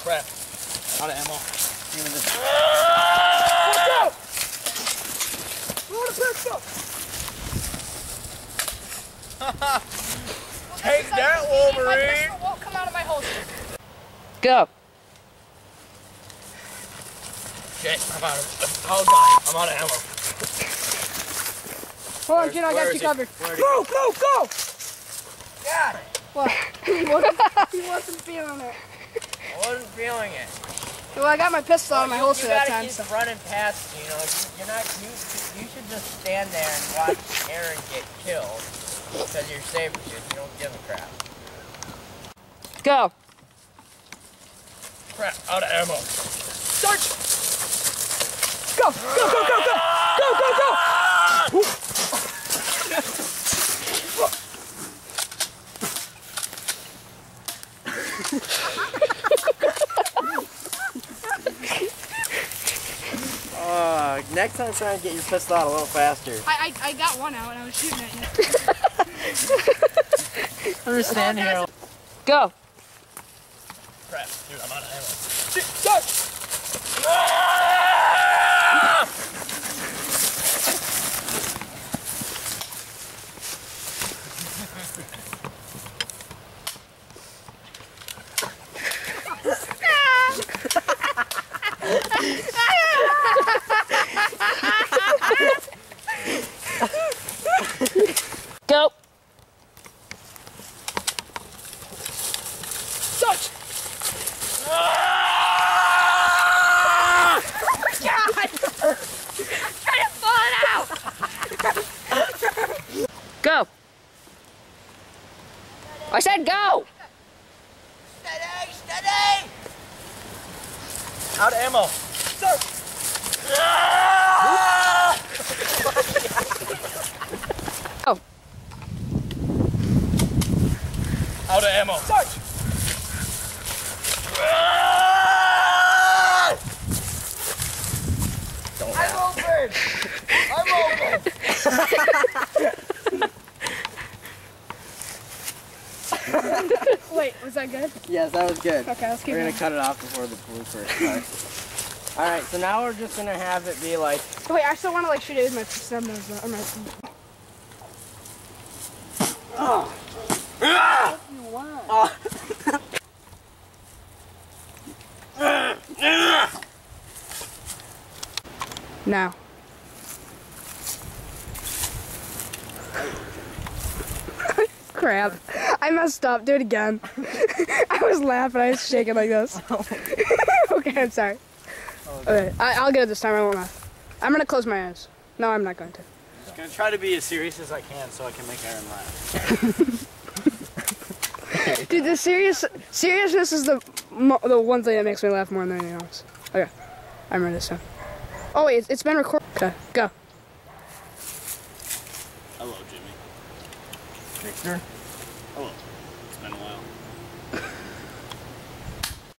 Crap. Out of ammo. Watch out! Load a pistol! Take that, Wolverine! My pistol won't come out of my holster. Go. Shit, I'm out of... Oh god, I'm out of ammo. Hold on, kid, I got you covered. Go, go, go! God! What? He wasn't feeling it. I wasn't feeling it. Well, I got my pistol out of my holster that time. You gotta keep running past, you know. You're not... You should just stand there and watch Aaron get killed. Because you're safe with you. You don't give a crap. Go. Crap, out of ammo. Search! Go, go, go, go, go! Go, go, go! Next time try and get your pistol out a little faster. I got one out and I was shooting at you. I'm just standing here. Go. Crap, dude, I'm out of ammo. Search! Go. Search. Go. I said go. Steady, steady! Out of ammo. Search. Go. Out of ammo. Search. I'm open! I'm open! Wait, was that good? Yes, that was good. Okay, let's keep We're going. gonna cut it off before the blooper starts. Alright, so now we're just gonna have it be like... Wait, I still want to like shoot it with my subnose. Now. Crap. I messed up. Do it again. I was laughing. I was shaking like this. Okay, I'm sorry. Okay, I'll get it this time. I won't laugh. I'm going to close my eyes. No, I'm not going to. I'm gonna try to be as serious as I can so I can make Aaron laugh. Dude, the seriousness is the one thing that makes me laugh more than anything else. Okay, I'm ready this time. Oh wait, it's been recorded. Okay, go. Hello, Jimmy. Victor? Hello. It's been a while.